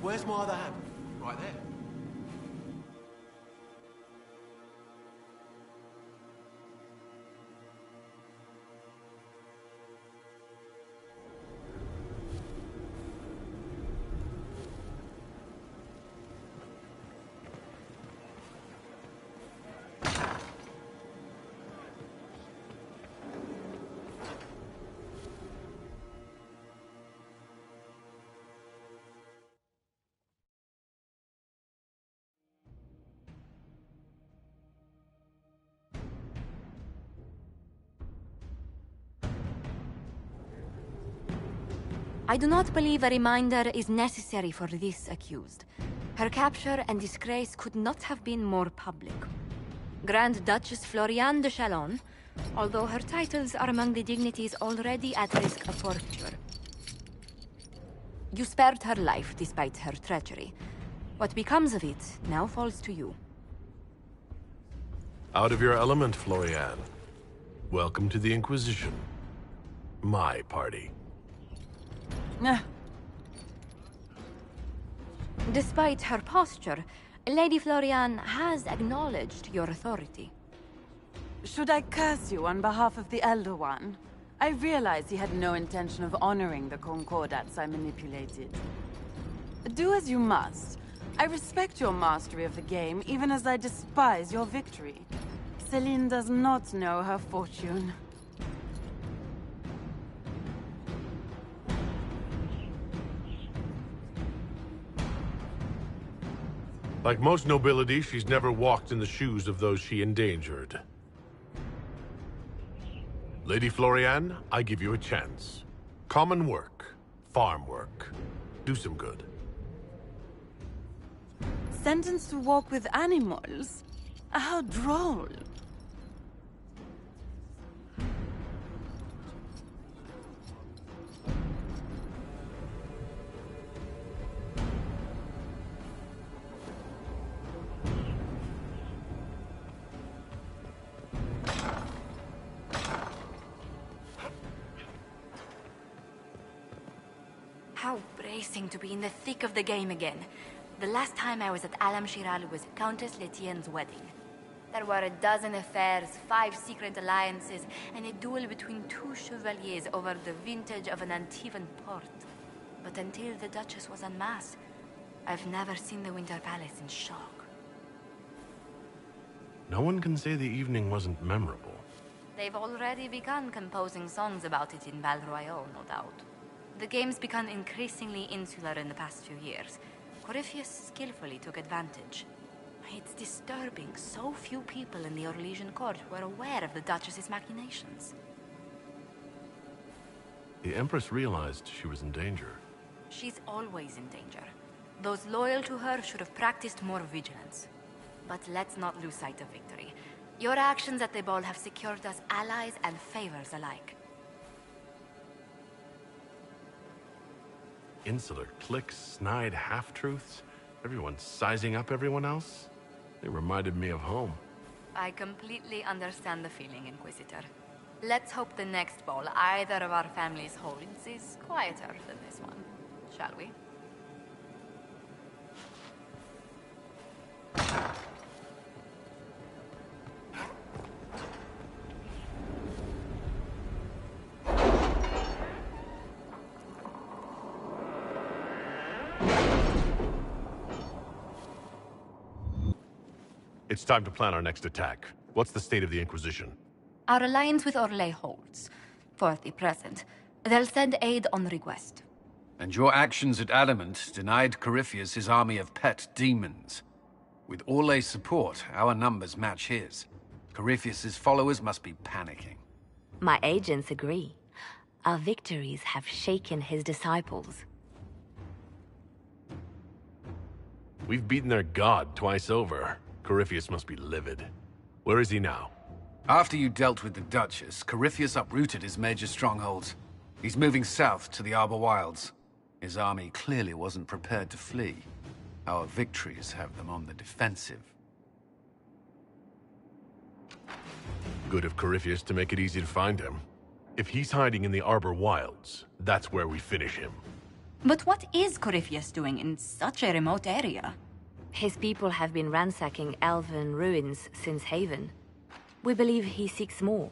Where's my other hand? Right there. I do not believe a reminder is necessary for this accused. Her capture and disgrace could not have been more public. Grand Duchess Floriane de Chalon, although her titles are among the dignities already at risk of forfeiture. You spared her life despite her treachery. What becomes of it now falls to you. Out of your element, Floriane. Welcome to the Inquisition. My party. Despite her posture, Lady Floriane has acknowledged your authority. Should I curse you on behalf of the Elder One? I realize he had no intention of honoring the concordats I manipulated. Do as you must. I respect your mastery of the game, even as I despise your victory. Celine does not know her fortune. Like most nobility, she's never walked in the shoes of those she endangered. Lady Floriane, I give you a chance. Common work, farm work. Do some good. Sentenced to walk with animals? How droll. How bracing to be in the thick of the game again. The last time I was at Alam Shiral was Countess Letienne's wedding. There were a dozen affairs, 5 secret alliances, and a duel between 2 chevaliers over the vintage of an Antivan port. But until the Duchess was unmasked, I've never seen the Winter Palace in shock. No one can say the evening wasn't memorable. They've already begun composing songs about it in Val Royale, no doubt. The game's become increasingly insular in the past few years. Corypheus skillfully took advantage. It's disturbing so few people in the Orlesian court were aware of the Duchess's machinations. The Empress realized she was in danger. She's always in danger. Those loyal to her should have practiced more vigilance. But let's not lose sight of victory. Your actions at the ball have secured us allies and favors alike. Insular cliques, snide half-truths, everyone sizing up everyone else. They reminded me of home. I completely understand the feeling, Inquisitor. Let's hope the next ball either of our families holds is quieter than this one, shall we? It's time to plan our next attack. What's the state of the Inquisition? Our alliance with Orlais holds. For the present. They'll send aid on request. And your actions at Adamant denied Corypheus his army of pet demons. With Orlais' support, our numbers match his. Corypheus's followers must be panicking. My agents agree. Our victories have shaken his disciples. We've beaten their god twice over. Corypheus must be livid. Where is he now? After you dealt with the Duchess, Corypheus uprooted his major strongholds. He's moving south to the Arbor Wilds. His army clearly wasn't prepared to flee. Our victories have them on the defensive. Good of Corypheus to make it easy to find him. If he's hiding in the Arbor Wilds, that's where we finish him. But what is Corypheus doing in such a remote area? His people have been ransacking elven ruins since Haven. We believe he seeks more.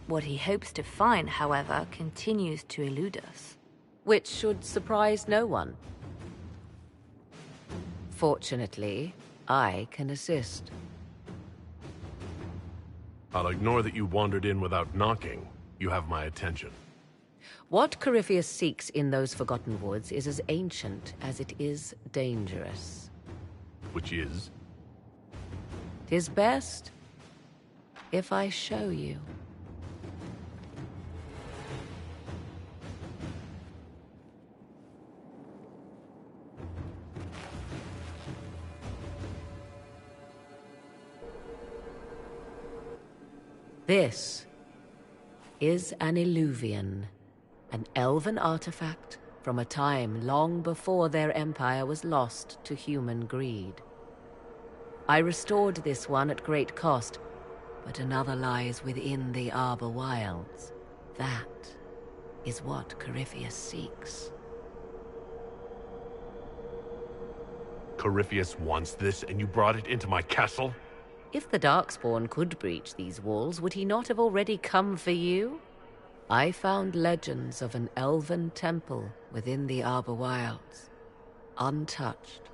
What he hopes to find, however, continues to elude us. Which should surprise no one. Fortunately, I can assist. I'll ignore that you wandered in without knocking. You have my attention. What Corypheus seeks in those Forgotten Woods is as ancient as it is dangerous. Which is? 'Tis best if I show you. This is an Illuvian, an elven artifact from a time long before their empire was lost to human greed. I restored this one at great cost, but another lies within the Arbor Wilds. That is what Corypheus seeks. Corypheus wants this, and you brought it into my castle? If the Darkspawn could breach these walls, would he not have already come for you? I found legends of an elven temple within the Arbor Wilds, untouched.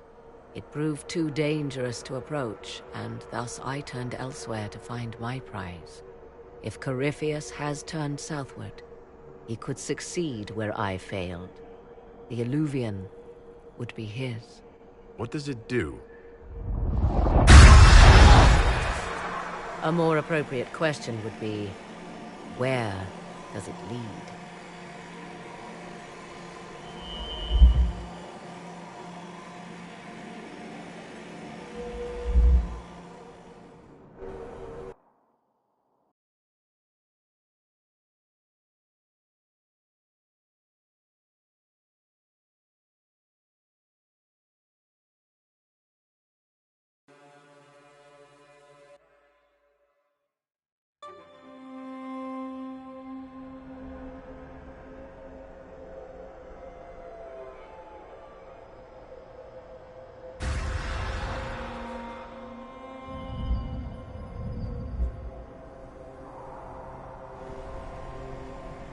It proved too dangerous to approach, and thus I turned elsewhere to find my prize. If Corypheus has turned southward, he could succeed where I failed. The Illuvian would be his. What does it do? A more appropriate question would be, where does it lead?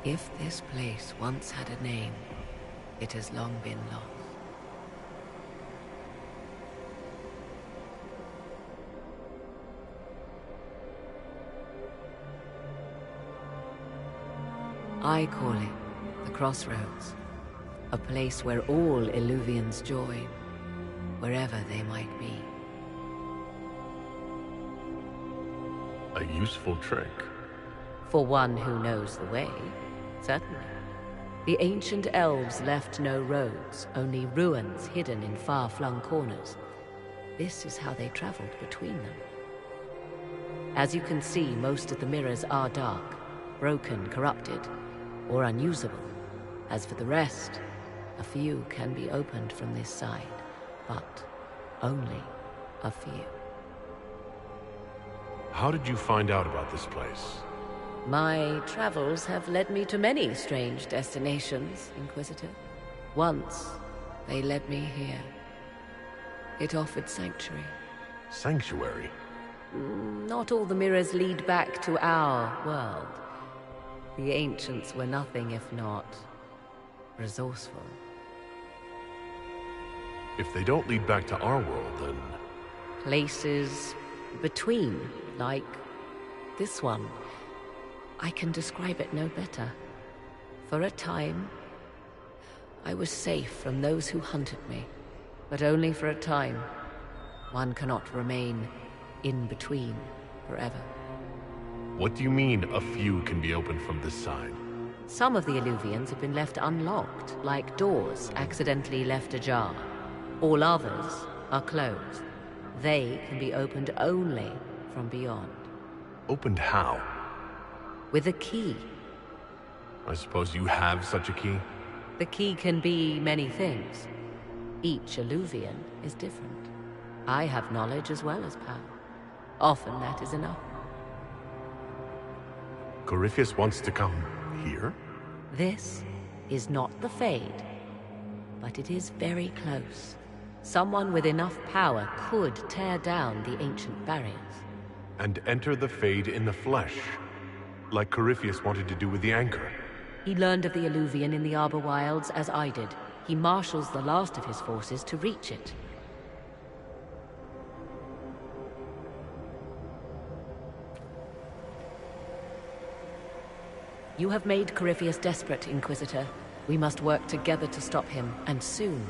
If this place once had a name, it has long been lost. I call it the Crossroads, a place where all Illuvians join, wherever they might be. A useful trick. For one who knows the way, certainly. The ancient elves left no roads, only ruins hidden in far-flung corners. This is how they traveled between them. As you can see, most of the mirrors are dark, broken, corrupted, or unusable. As for the rest, a few can be opened from this side, but only a few. How did you find out about this place? My travels have led me to many strange destinations, Inquisitor. Once, they led me here. It offered sanctuary. Sanctuary? Not all the mirrors lead back to our world. The ancients were nothing if not resourceful. If they don't lead back to our world, then... Places between, like this one. I can describe it no better. For a time, I was safe from those who hunted me. But only for a time. One cannot remain in between forever. What do you mean, a few can be opened from this side? Some of the Illuvians have been left unlocked, like doors accidentally left ajar. All others are closed. They can be opened only from beyond. Opened how? With a key. I suppose you have such a key? The key can be many things. Each Illuvian is different. I have knowledge as well as power. Often that is enough. Corypheus wants to come here? This is not the Fade. but it is very close. Someone with enough power could tear down the ancient barriers. And enter the Fade in the flesh, like Corypheus wanted to do with the Anchor. He learned of the Eluvian in the Arbor Wilds, as I did. He marshals the last of his forces to reach it. You have made Corypheus desperate, Inquisitor. We must work together to stop him, and soon.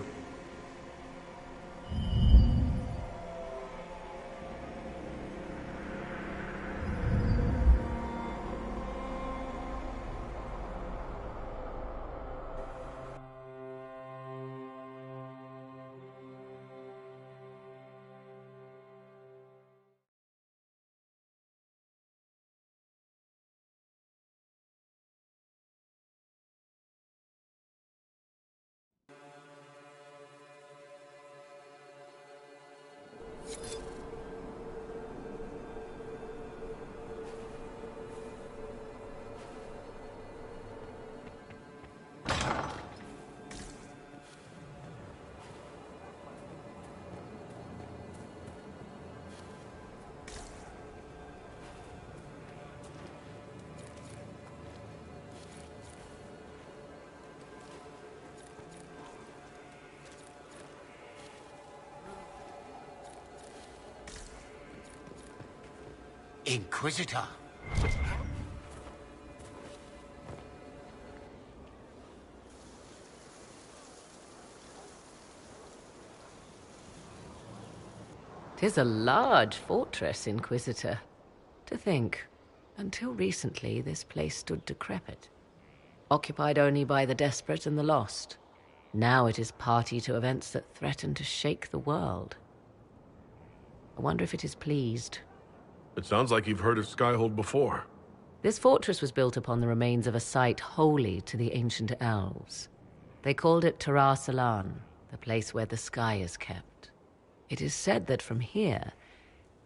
Inquisitor. 'Tis a large fortress, Inquisitor. To think, until recently this place stood decrepit, occupied only by the desperate and the lost. Now it is party to events that threaten to shake the world. I wonder if it is pleased. It sounds like you've heard of Skyhold before. This fortress was built upon the remains of a site holy to the ancient elves. They called it Tarar Salan, the place where the sky is kept. It is said that from here,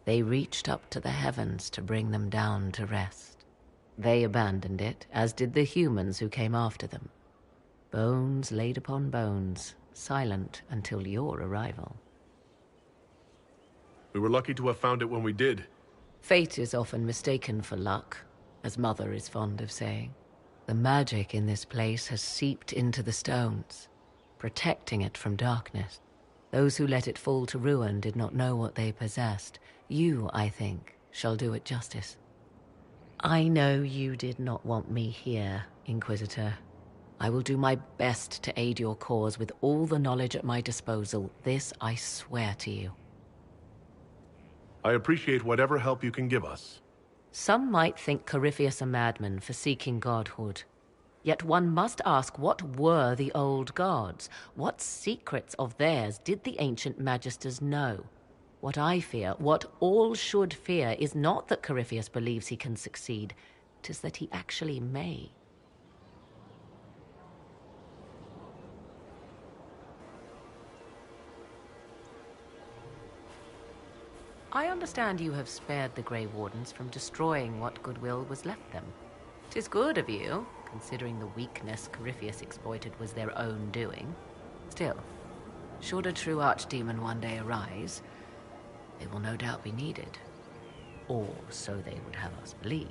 they reached up to the heavens to bring them down to rest. They abandoned it, as did the humans who came after them. Bones laid upon bones, silent until your arrival. We were lucky to have found it when we did. Fate is often mistaken for luck, as Mother is fond of saying. The magic in this place has seeped into the stones, protecting it from darkness. Those who let it fall to ruin did not know what they possessed. You, I think, shall do it justice. I know you did not want me here, Inquisitor. I will do my best to aid your cause with all the knowledge at my disposal. This I swear to you. I appreciate whatever help you can give us. Some might think Corypheus a madman for seeking godhood. Yet one must ask, what were the old gods? What secrets of theirs did the ancient magisters know? What I fear, what all should fear, is not that Corypheus believes he can succeed. 'Tis that he actually may. I understand you have spared the Grey Wardens from destroying what goodwill was left them. 'Tis good of you, considering the weakness Corypheus exploited was their own doing. Still, should a true archdemon one day arise, they will no doubt be needed. Or so they would have us believe.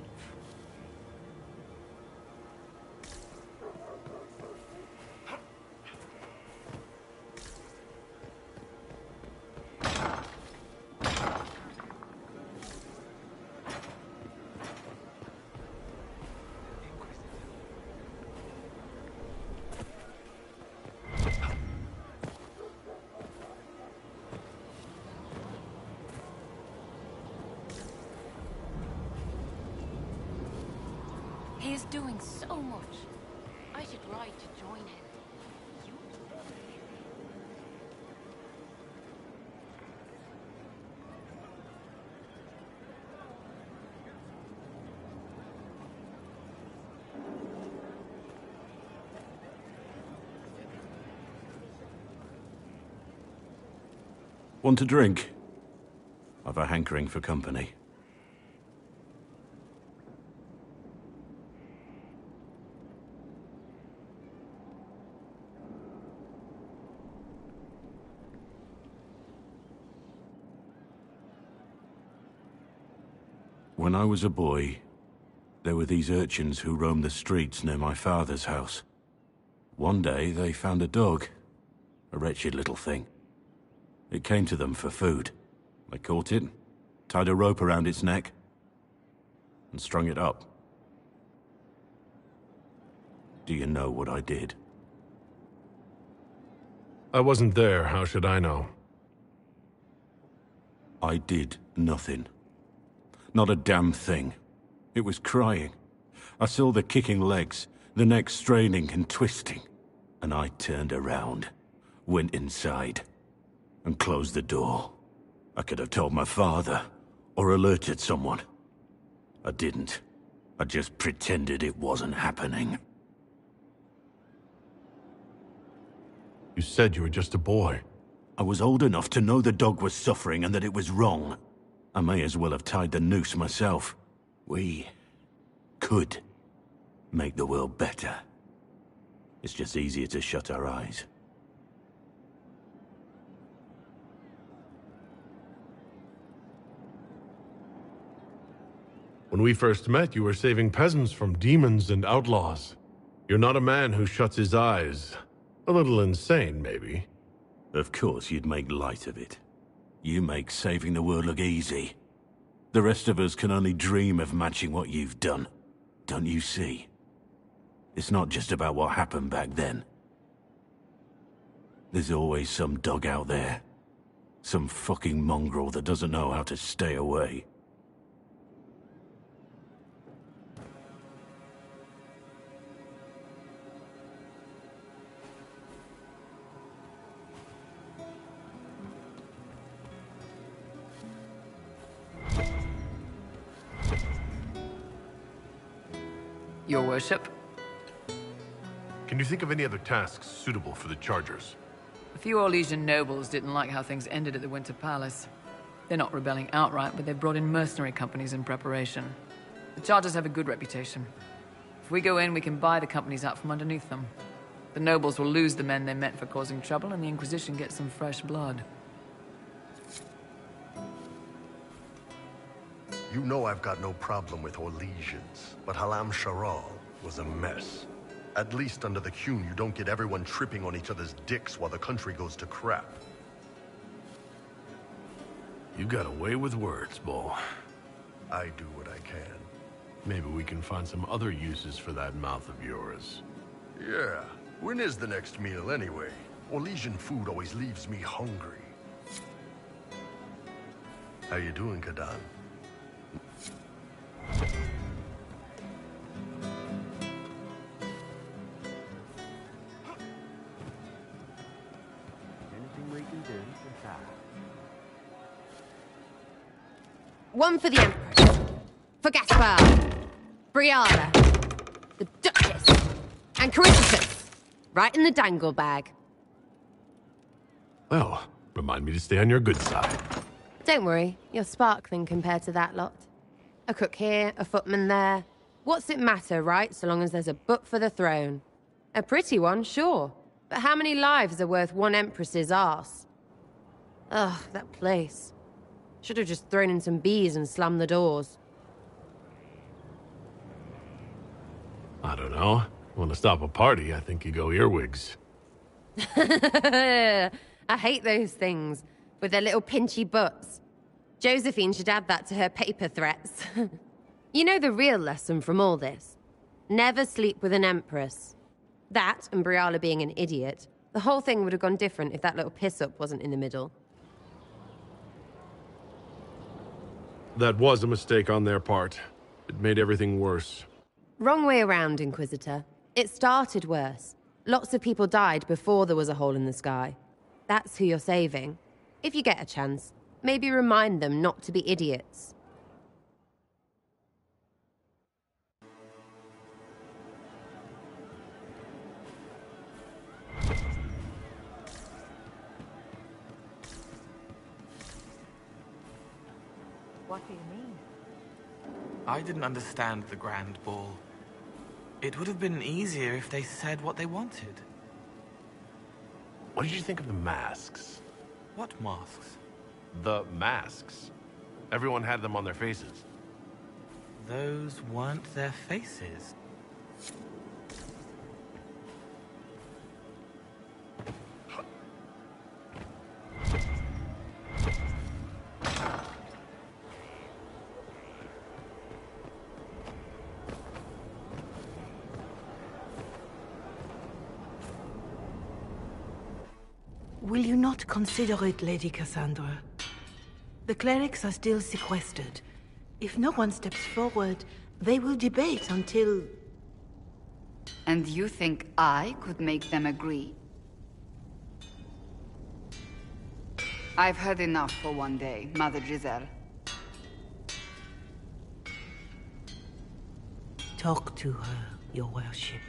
He is doing so much. I should ride to join him. Want a drink? I've a hankering for company. When I was a boy, there were these urchins who roamed the streets near my father's house. One day, they found a dog. A wretched little thing. It came to them for food. They caught it, tied a rope around its neck, and strung it up. Do you know what I did? I wasn't there. How should I know? I did nothing. Not a damn thing. It was crying. I saw the kicking legs, the neck straining and twisting. And I turned around, went inside, and closed the door. I could have told my father, or alerted someone. I didn't. I just pretended it wasn't happening. You said you were just a boy. I was old enough to know the dog was suffering and that it was wrong. I may as well have tied the noose myself. We could make the world better. It's just easier to shut our eyes. When we first met, you were saving peasants from demons and outlaws. You're not a man who shuts his eyes. A little insane, maybe. Of course you'd make light of it. You make saving the world look easy. The rest of us can only dream of matching what you've done. Don't you see? It's not just about what happened back then. There's always some dog out there. Some fucking mongrel that doesn't know how to stay away. Your worship? Can you think of any other tasks suitable for the Chargers? A few Orlesian nobles didn't like how things ended at the Winter Palace. They're not rebelling outright, but they've brought in mercenary companies in preparation. The Chargers have a good reputation. If we go in, we can buy the companies out from underneath them. The nobles will lose the men they meant for causing trouble, and the Inquisition gets some fresh blood. You know I've got no problem with Orlesians, but Halam Sharal was a mess. At least under the Qun, you don't get everyone tripping on each other's dicks while the country goes to crap. You got away with words, Bull. I do what I can. Maybe we can find some other uses for that mouth of yours. Yeah. When is the next meal, anyway? Orlesian food always leaves me hungry. How you doing, Kadan? One for the Empress. For Gaspard. Briala. The Duchess. And Corypheus. Right in the dangle bag. Well, remind me to stay on your good side. Don't worry, you're sparkling compared to that lot. A cook here, a footman there. What's it matter, right, so long as there's a butt for the throne? A pretty one, sure. But how many lives are worth one Empress's arse? Ugh, that place. Should have just thrown in some bees and slammed the doors. I don't know. Want to stop a party, I think you go earwigs. I hate those things, with their little pinchy butts. Josephine should add that to her paper threats. You know the real lesson from all this? Never sleep with an Empress. That, and Briala being an idiot, the whole thing would have gone different if that little piss-up wasn't in the middle. That was a mistake on their part. It made everything worse. Wrong way around, Inquisitor. It started worse. Lots of people died before there was a hole in the sky. That's who you're saving. If you get a chance, maybe remind them not to be idiots. What do you mean? I didn't understand the Grand Ball. It would have been easier if they said what they wanted. What did you think of the masks? What masks? The masks. Everyone had them on their faces. those weren't their faces. Will you not consider it, Lady Cassandra? The clerics are still sequestered. If no one steps forward, they will debate until... And you think I could make them agree? I've heard enough for one day, Mother Giselle. Talk to her, your worship.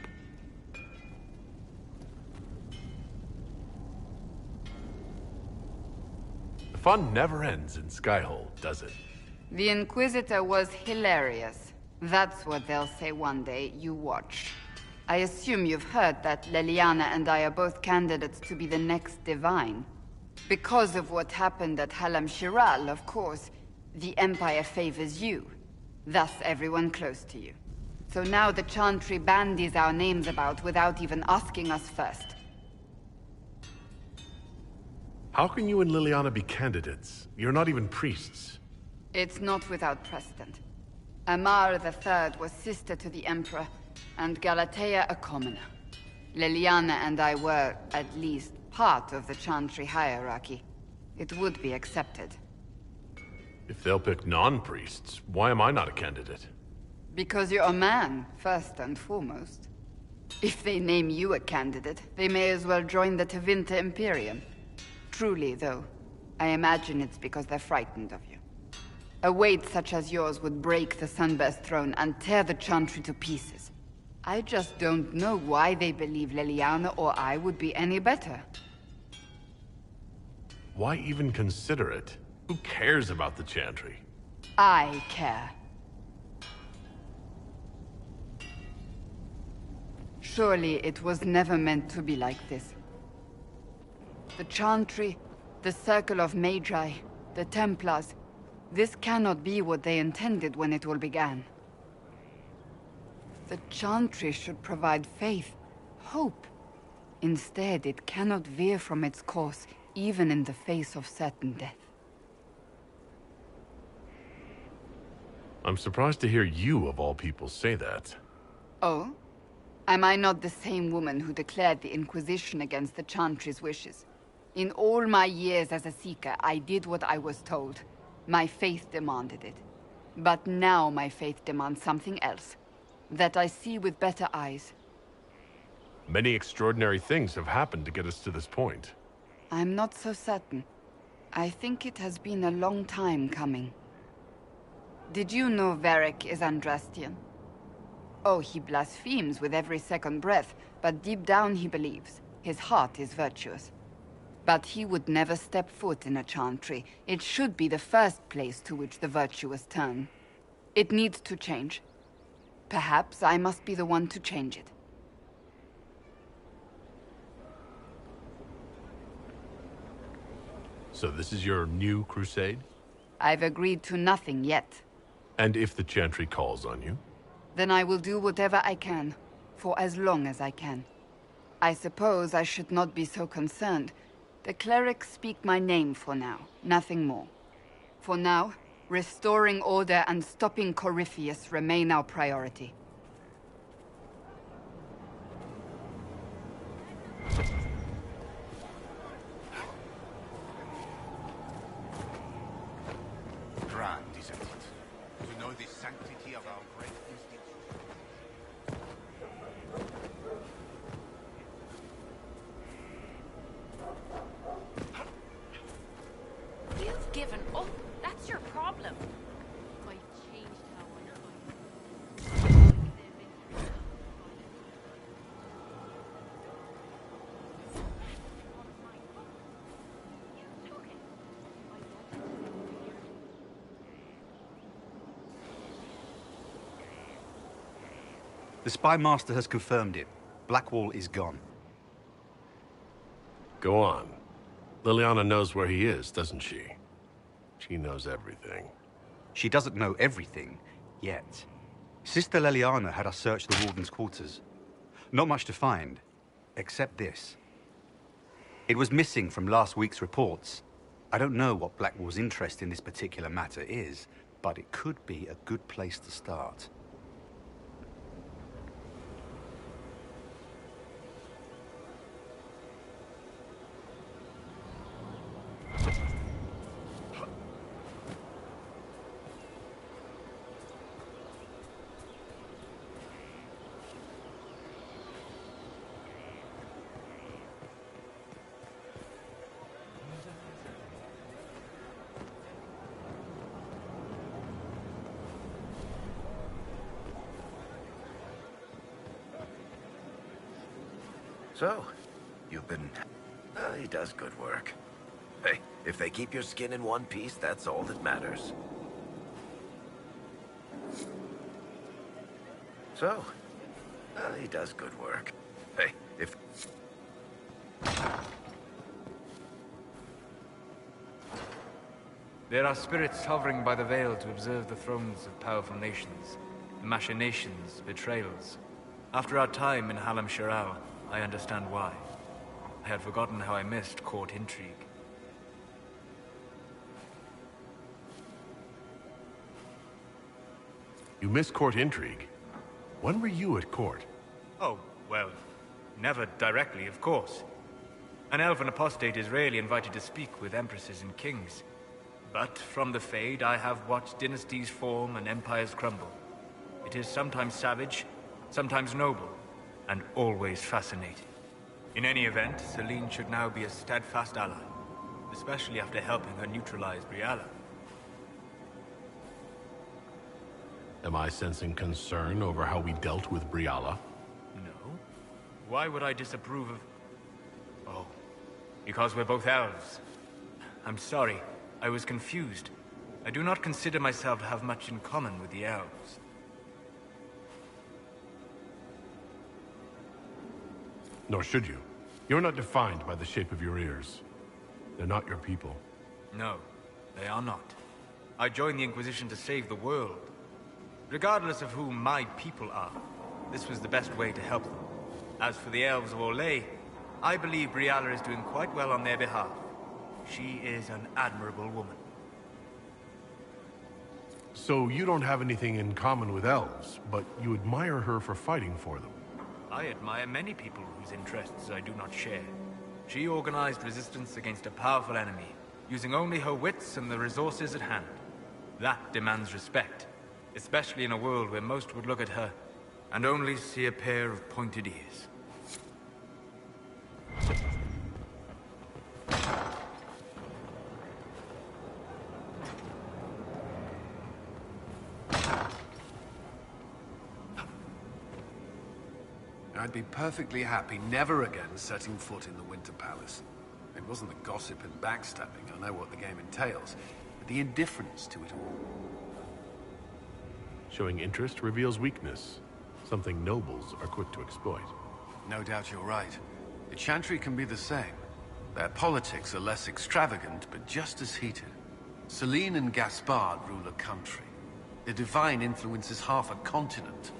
The fun never ends in Skyhold, does it? The Inquisitor was hilarious. That's what they'll say one day. You watch. I assume you've heard that Leliana and I are both candidates to be the next Divine. Because of what happened at Halam Shiral, of course, the Empire favors you. Thus, everyone close to you. So now the Chantry bandies our names about without even asking us first. How can you and Leliana be candidates? You're not even priests. It's not without precedent. Amar III was sister to the Emperor, and Galatea a commoner. Leliana and I were, at least, part of the Chantry hierarchy. It would be accepted. If they'll pick non-priests, why am I not a candidate? Because you're a man, first and foremost. If they name you a candidate, they may as well join the Tevinter Imperium. Truly, though, I imagine it's because they're frightened of you. A weight such as yours would break the Sunburst throne and tear the Chantry to pieces. I just don't know why they believe Leliana or I would be any better. Why even consider it? Who cares about the Chantry? I care. Surely it was never meant to be like this. The Chantry, the Circle of Magi, the Templars, this cannot be what they intended when it all began. The Chantry should provide faith, hope. Instead, it cannot veer from its course, even in the face of certain death. I'm surprised to hear you, of all people, say that. Oh? Am I not the same woman who declared the Inquisition against the Chantry's wishes? In all my years as a Seeker, I did what I was told. My faith demanded it. But now my faith demands something else. That I see with better eyes. Many extraordinary things have happened to get us to this point. I'm not so certain. I think it has been a long time coming. Did you know Varric is Andrastian? Oh, he blasphemes with every second breath, but deep down he believes. His heart is virtuous. But he would never step foot in a Chantry. It should be the first place to which the virtuous turn. It needs to change. Perhaps I must be the one to change it. So this is your new crusade? I've agreed to nothing yet. And if the Chantry calls on you? Then I will do whatever I can, for as long as I can. I suppose I should not be so concerned. The clerics speak my name for now, nothing more. For now, restoring order and stopping Corypheus remain our priority. Grand, isn't it? To know the sanctity of our great institution. You've given up. That's your problem. I changed how The Spy Master has confirmed it. Blackwall is gone. Go on. Leliana knows where he is, doesn't she? She knows everything. She doesn't know everything, yet. Sister Leliana had us search the Warden's quarters. Not much to find, except this. It was missing from last week's reports. I don't know what Blackwall's interest in this particular matter is, but it could be a good place to start. So, you've been... he does good work. Hey, if they keep your skin in one piece, that's all that matters. So, he does good work. Hey, if... There are spirits hovering by the Veil to observe the thrones of powerful nations, machinations, betrayals. After our time in Halam Shiral, I understand why. I had forgotten how I missed court intrigue. You miss court intrigue? When were you at court? Oh, well, never directly, of course. An elven apostate is rarely invited to speak with empresses and kings. But from the Fade, I have watched dynasties form and empires crumble. It is sometimes savage, sometimes noble, and always fascinating. In any event, Selene should now be a steadfast ally, especially after helping her neutralize Briala. Am I sensing concern over how we dealt with Briala? No. Why would I disapprove of... Oh, because we're both elves. I'm sorry, I was confused. I do not consider myself to have much in common with the elves. Nor should you. You're not defined by the shape of your ears. They're not your people. No, they are not. I joined the Inquisition to save the world. Regardless of who my people are, this was the best way to help them. As for the elves of Orlais, I believe Briala is doing quite well on their behalf. She is an admirable woman. So you don't have anything in common with elves, but you admire her for fighting for them. I admire many people whose interests I do not share. She organized resistance against a powerful enemy, using only her wits and the resources at hand. That demands respect, especially in a world where most would look at her and only see a pair of pointed ears. I'd be perfectly happy never again setting foot in the Winter Palace. It wasn't the gossip and backstabbing, I know what the game entails, but the indifference to it all. Showing interest reveals weakness, something nobles are quick to exploit. No doubt you're right. The Chantry can be the same. Their politics are less extravagant, but just as heated. Selene and Gaspard rule a country. Their divine influences half a continent.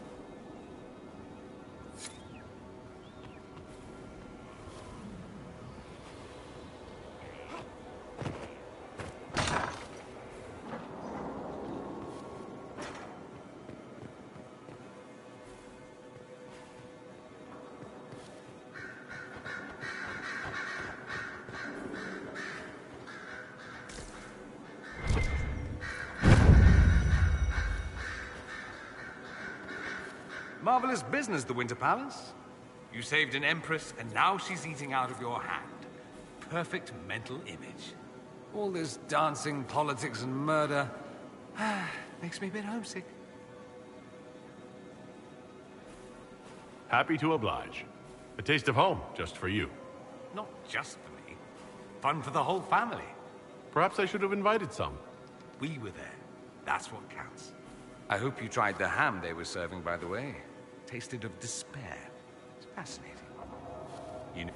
Marvelous business, the Winter Palace. You saved an empress, and now she's eating out of your hand. Perfect mental image. All this dancing, politics, and murder... makes me a bit homesick. Happy to oblige. A taste of home, just for you. Not just for me. Fun for the whole family. Perhaps I should have invited some. We were there. That's what counts. I hope you tried the ham they were serving, by the way. Tasted of despair. It's fascinating. You know...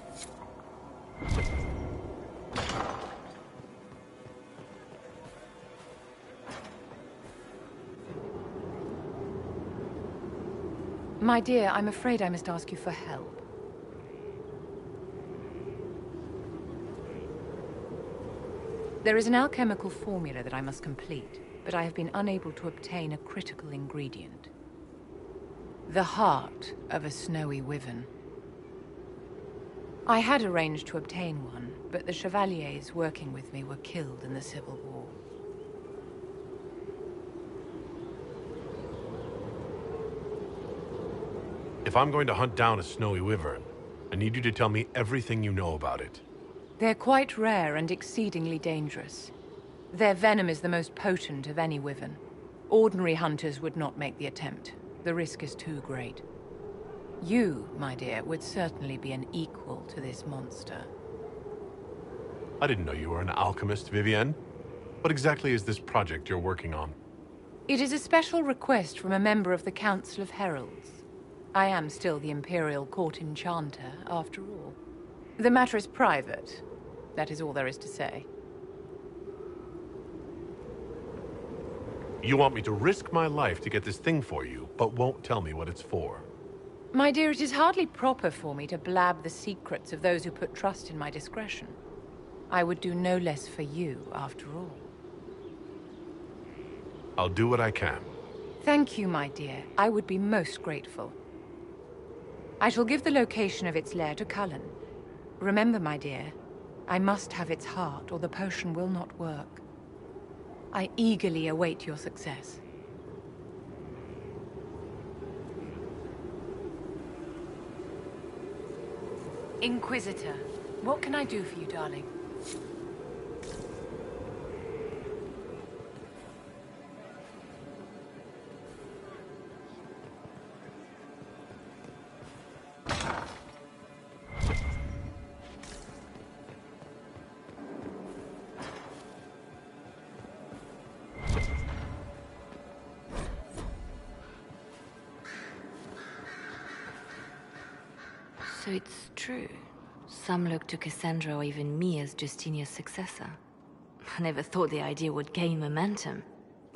My dear, I'm afraid I must ask you for help. There is an alchemical formula that I must complete, but I have been unable to obtain a critical ingredient. The heart of a snowy wyvern. I had arranged to obtain one, but the chevaliers working with me were killed in the Civil War. If I'm going to hunt down a snowy wyvern, I need you to tell me everything you know about it. They're quite rare and exceedingly dangerous. Their venom is the most potent of any wyvern. Ordinary hunters would not make the attempt. The risk is too great. You, my dear, would certainly be an equal to this monster. I didn't know you were an alchemist, Vivienne. What exactly is this project you're working on? It is a special request from a member of the Council of Heralds. I am still the Imperial Court Enchanter, after all. The matter is private. That is all there is to say. You want me to risk my life to get this thing for you, but won't tell me what it's for. My dear, it is hardly proper for me to blab the secrets of those who put trust in my discretion. I would do no less for you, after all. I'll do what I can. Thank you, my dear. I would be most grateful. I shall give the location of its lair to Cullen. Remember, my dear, I must have its heart, or the potion will not work. I eagerly await your success. Inquisitor, what can I do for you, darling? So it's true. Some look to Cassandra or even me as Justinia's successor. I never thought the idea would gain momentum.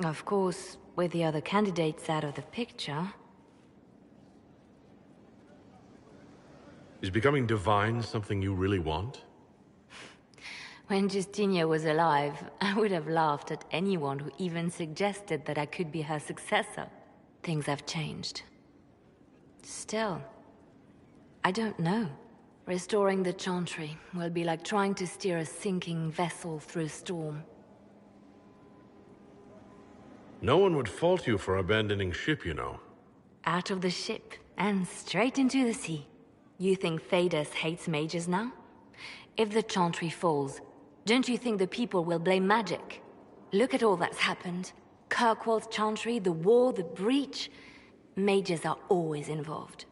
Of course, with the other candidates out of the picture... Is becoming divine something you really want? When Justinia was alive, I would have laughed at anyone who even suggested that I could be her successor. Things have changed. Still, I don't know. Restoring the Chantry will be like trying to steer a sinking vessel through a storm. No one would fault you for abandoning ship, you know. Out of the ship, and straight into the sea. You think Thedas hates mages now? If the Chantry falls, don't you think the people will blame magic? Look at all that's happened. Kirkwall's Chantry, the war, the breach. Mages are always involved.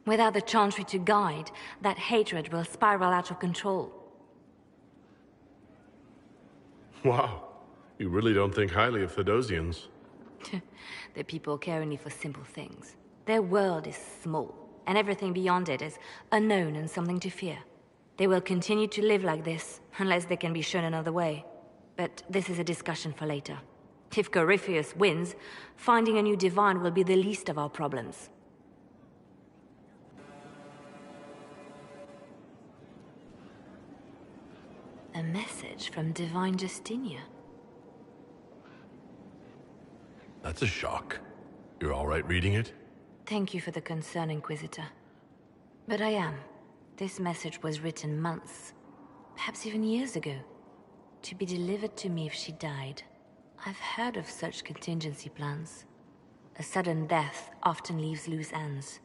Without the Chantry to guide, that hatred will spiral out of control. Wow. You really don't think highly of Thedosians. The people care only for simple things. Their world is small, and everything beyond it is unknown and something to fear. They will continue to live like this, unless they can be shown another way. But this is a discussion for later. If Corypheus wins, finding a new divine will be the least of our problems. A message from Divine Justinia. That's a shock. You're all right reading it? Thank you for the concern, Inquisitor. But I am. This message was written months, perhaps even years ago, to be delivered to me if she died. I've heard of such contingency plans. A sudden death often leaves loose ends.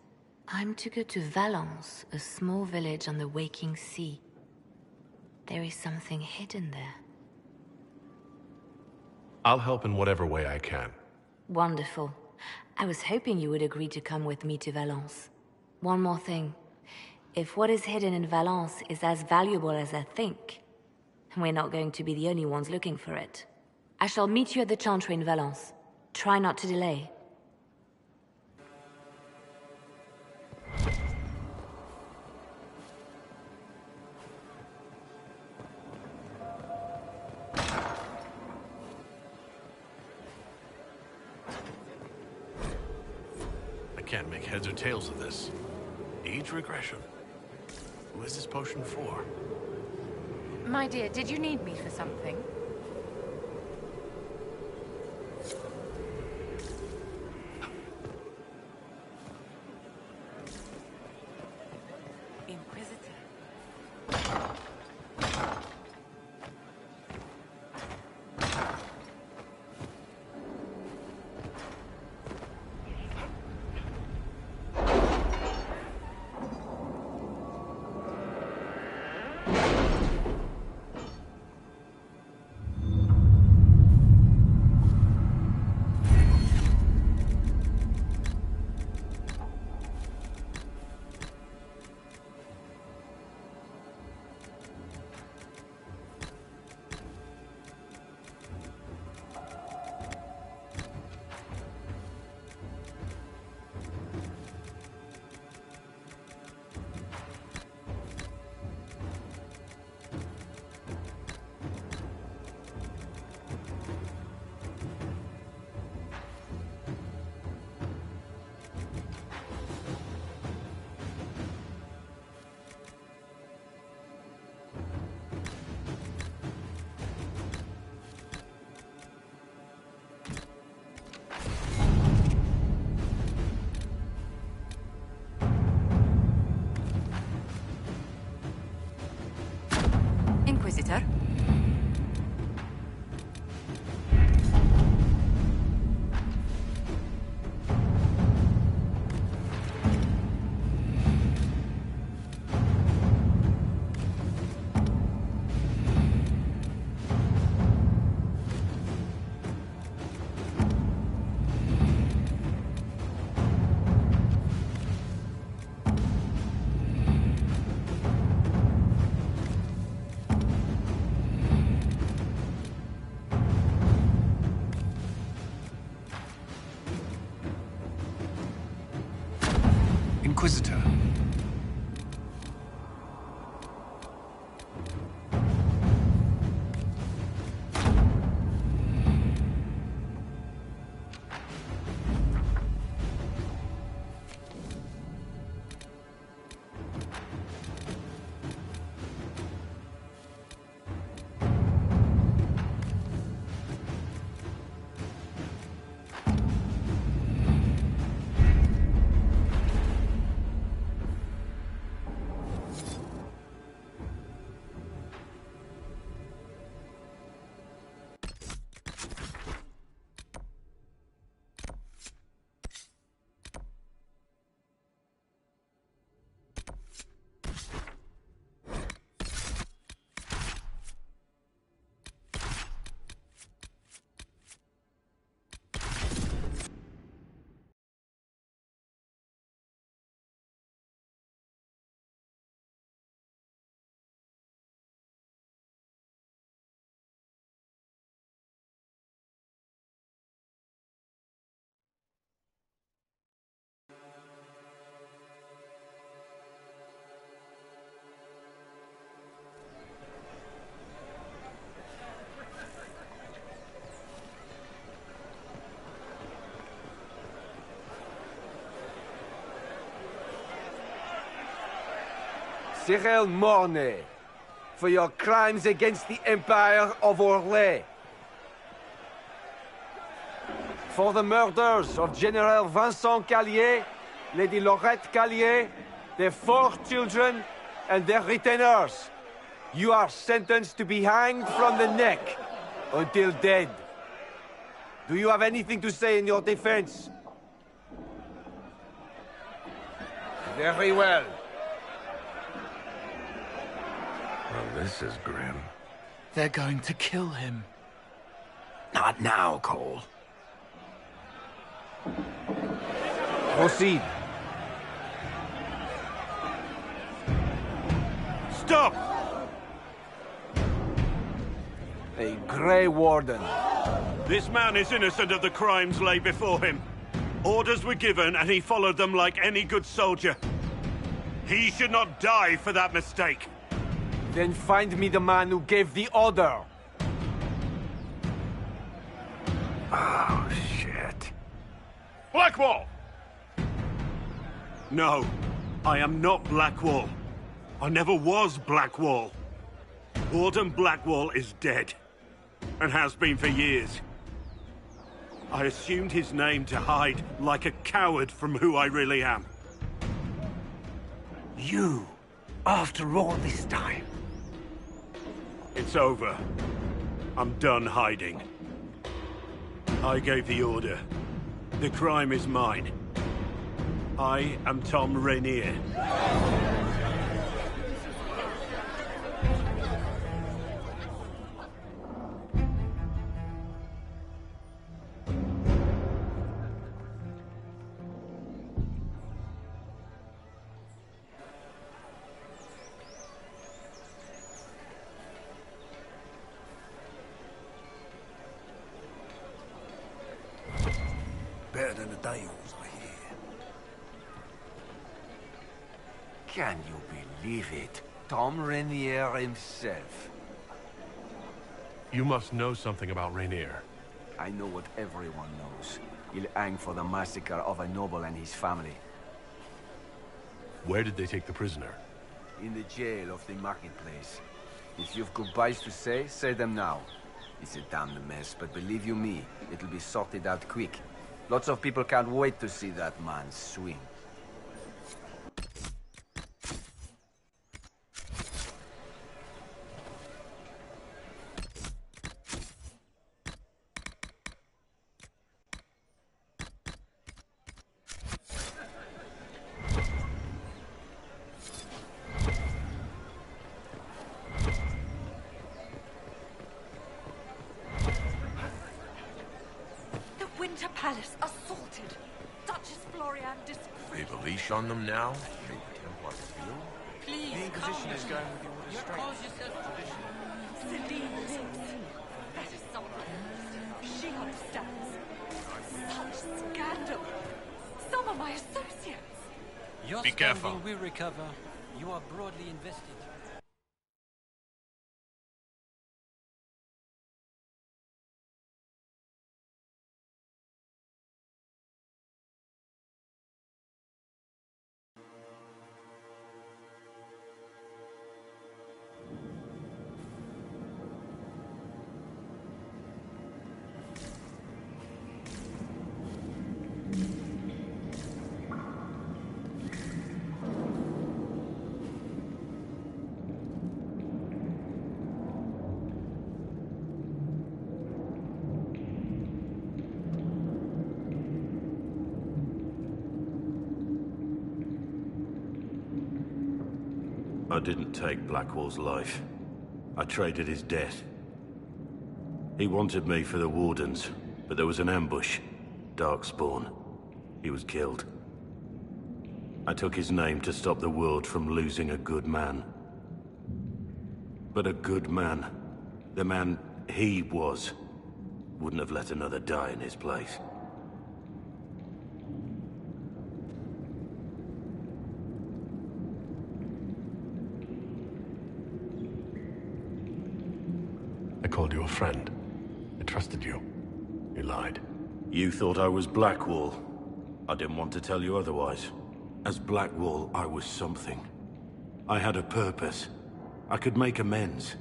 I'm to go to Valence, a small village on the waking sea. There is something hidden there. I'll help in whatever way I can. Wonderful. I was hoping you would agree to come with me to Valence. One more thing. If what is hidden in Valence is as valuable as I think, we're not going to be the only ones looking for it. I shall meet you at the Chantry in Valence. Try not to delay. I can't make heads or tails of this. Age regression. Who is this potion for? My dear, did you need me for something? Inquisitor? Inquisitor. Cyril Mornay, for your crimes against the Empire of Orlais. For the murders of General Vincent Callier, Lady Laurette Callier, their 4 children, and their retainers. You are sentenced to be hanged from the neck until dead. Do you have anything to say in your defense? Very well. Well, this is grim. They're going to kill him. Not now, Cole. Proceed. Stop! A Grey Warden. This man is innocent of the crimes laid before him. Orders were given and he followed them like any good soldier. He should not die for that mistake. Then find me the man who gave the order. Oh, shit. Blackwall! No, I am not Blackwall. I never was Blackwall. Warden Blackwall is dead, and has been for years. I assumed his name to hide like a coward from who I really am. You, after all this time. It's over. I'm done hiding. I gave the order. The crime is mine. I am Tom Rainier. Better than the Dales, I hear. Can you believe it? Tom Rainier himself. You must know something about Rainier. I know what everyone knows. He'll hang for the massacre of a noble and his family. Where did they take the prisoner? In the jail of the marketplace. If you've goodbyes to say, say them now. It's a damned mess, but believe you me, it'll be sorted out quick. Lots of people can't wait to see that man swing. Winter Palace assaulted. Duchess Florian disgraced. Leave a leash on them now? Make Templar feel? Please, the Inquisition is going with the order straight. Cause yourself Celine lives. That is someone. She understands. Such scandal. Some of my associates. Your Be careful. standing will recover. You are broadly invested. I didn't take Blackwall's life. I traded his death. He wanted me for the Wardens, but there was an ambush. Darkspawn. He was killed. I took his name to stop the world from losing a good man. But a good man, the man he was, wouldn't have let another die in his place. I called you a friend. I trusted you. You lied. You thought I was Blackwall. I didn't want to tell you otherwise. As Blackwall, I was something. I had a purpose. I could make amends.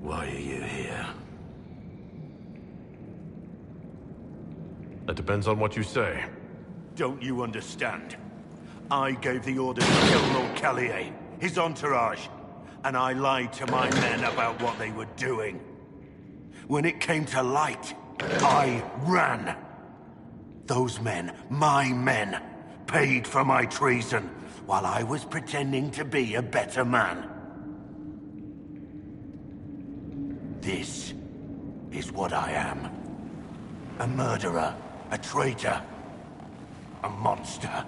Why are you here? That depends on what you say. Don't you understand? I gave the order to kill Lord Callier, his entourage, and I lied to my men about what they were doing. When it came to light, I ran. Those men, my men, paid for my treason, while I was pretending to be a better man. This is what I am. A murderer, a traitor, a monster.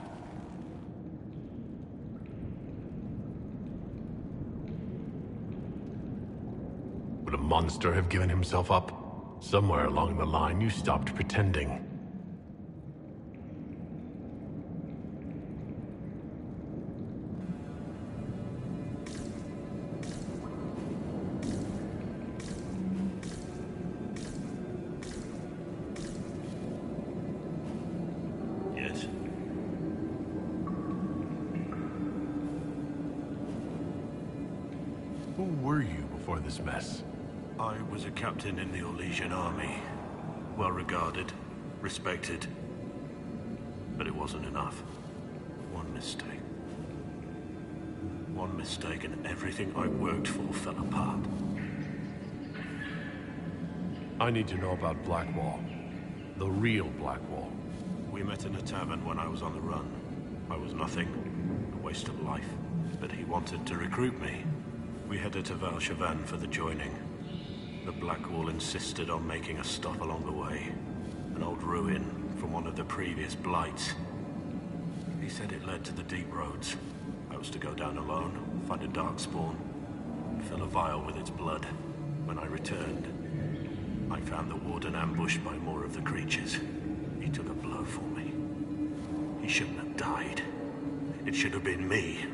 Would a monster have given himself up? Somewhere along the line, you stopped pretending. Yes. were you before this mess? I was a captain in the Orlesian army. Well regarded, respected. But it wasn't enough. One mistake. One mistake and everything I worked for fell apart. I need to know about Blackwall. The real Blackwall. We met in a tavern when I was on the run. I was nothing, a waste of life. But he wanted to recruit me. We headed to Val Chavan for the joining. The Blackwall insisted on making a stop along the way. An old ruin from one of the previous blights. He said it led to the deep roads. I was to go down alone, find a darkspawn, fill a vial with its blood. When I returned, I found the warden ambushed by more of the creatures. He took a blow for me. He shouldn't have died. It should have been me.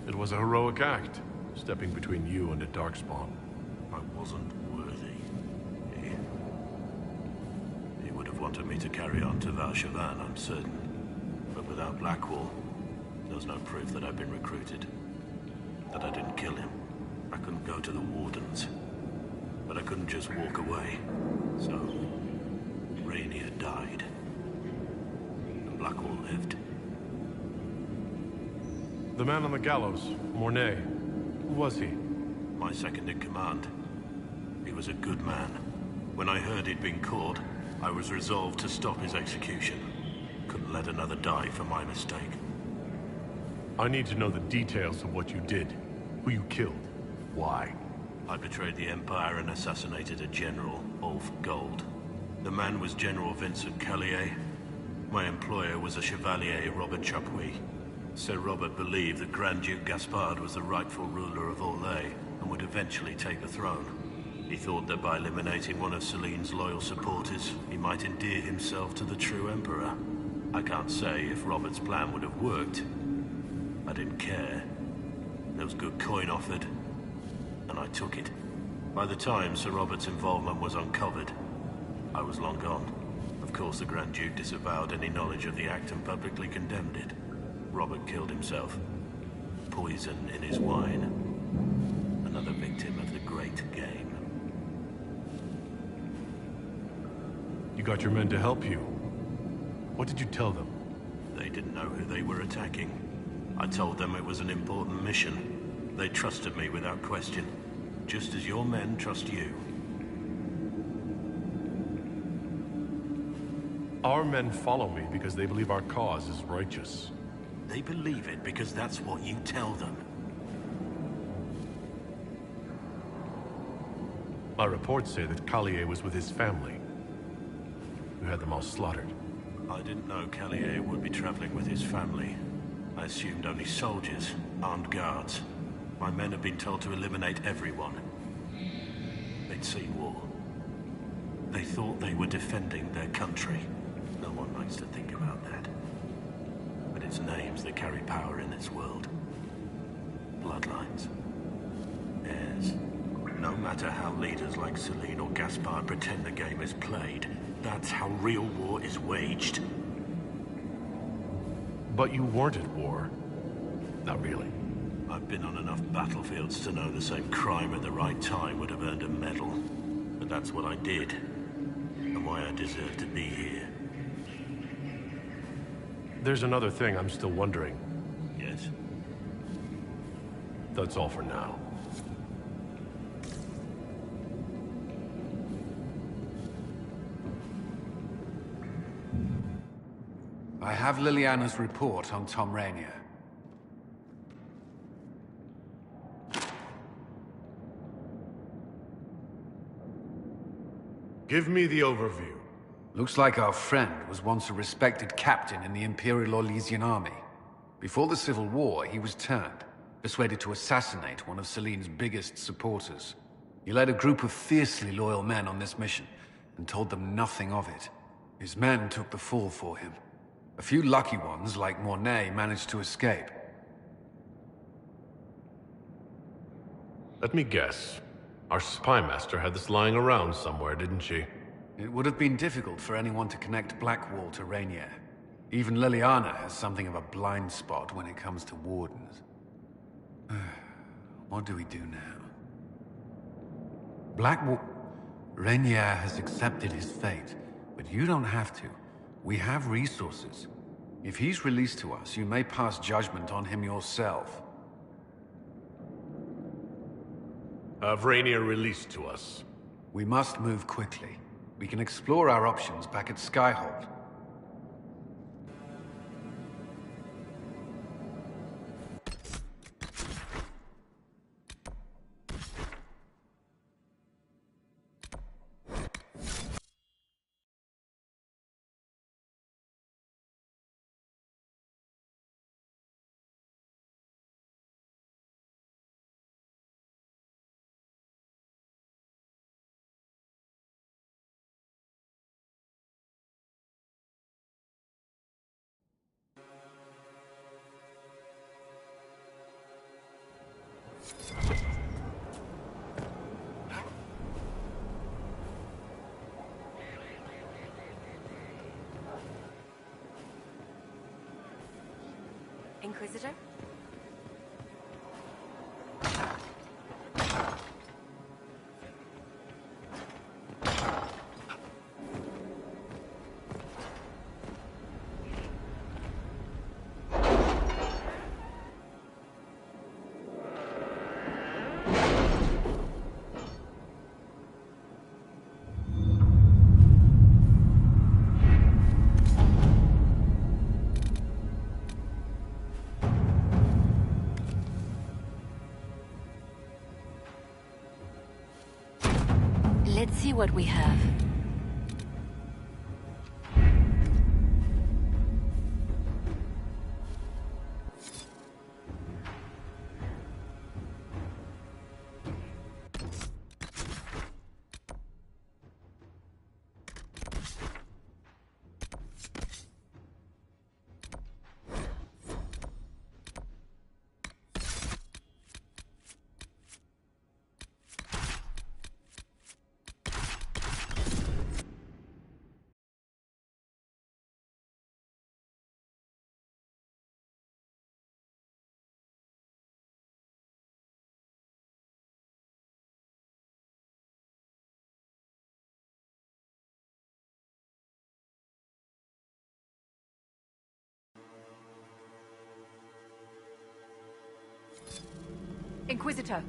It was a heroic act, stepping between you and a darkspawn. I wasn't worthy. He would have wanted me to carry on to Val Chavan, I'm certain. But without Blackwall, there's no proof that I've been recruited. That I didn't kill him. I couldn't go to the Wardens. But I couldn't just walk away. So, Rainier died. And Blackwall lived. The man on the gallows, Mornay. Who was he? My second in command. He was a good man. When I heard he'd been caught, I was resolved to stop his execution. Couldn't let another die for my mistake. I need to know the details of what you did. Who you killed. Why? I betrayed the Empire and assassinated a general, Ulf Gold. The man was General Vincent Callier. My employer was a Chevalier, Robert Chapuis. Sir Robert believed that Grand Duke Gaspard was the rightful ruler of Orlais and would eventually take the throne. He thought that by eliminating one of Celine's loyal supporters, he might endear himself to the true Emperor. I can't say if Robert's plan would have worked. I didn't care. There was good coin offered, and I took it. By the time Sir Robert's involvement was uncovered, I was long gone. Of course, the Grand Duke disavowed any knowledge of the act and publicly condemned it. Robert killed himself. Poison in his wine. Another victim of the great game. You got your men to help you. What did you tell them? They didn't know who they were attacking. I told them it was an important mission. They trusted me without question. Just as your men trust you. Our men follow me because they believe our cause is righteous. They believe it because that's what you tell them. My reports say that Callier was with his family. You had them all slaughtered. I didn't know Callier would be traveling with his family. I assumed only soldiers, armed guards. My men had been told to eliminate everyone. They'd seen war. They thought they were defending their country. No one likes to think about that. But it's names that carry power in this world. Bloodlines. Heirs. No matter how leaders like Celine or Gaspard pretend the game is played, that's how real war is waged. But you weren't at war. Not really. I've been on enough battlefields to know the same crime at the right time would have earned a medal. But that's what I did. And why I deserve to be here. There's another thing I'm still wondering. Yes? That's all for now. I have Liliana's report on Tom Rainier. Give me the overview. Looks like our friend was once a respected captain in the Imperial Orlesian army. Before the Civil War, he was turned, persuaded to assassinate one of Celine's biggest supporters. He led a group of fiercely loyal men on this mission, and told them nothing of it. His men took the fall for him. A few lucky ones, like Mornay, managed to escape. Let me guess. Our spy master had this lying around somewhere, didn't she? It would have been difficult for anyone to connect Blackwall to Rainier. Even Liliana has something of a blind spot when it comes to wardens. What do we do now? Rainier has accepted his fate, but you don't have to. We have resources. If he's released to us, you may pass judgment on him yourself. Have Rainier released to us. We must move quickly. We can explore our options back at Skyhold. Inquisitor? Let's see what we have. Inquisitor,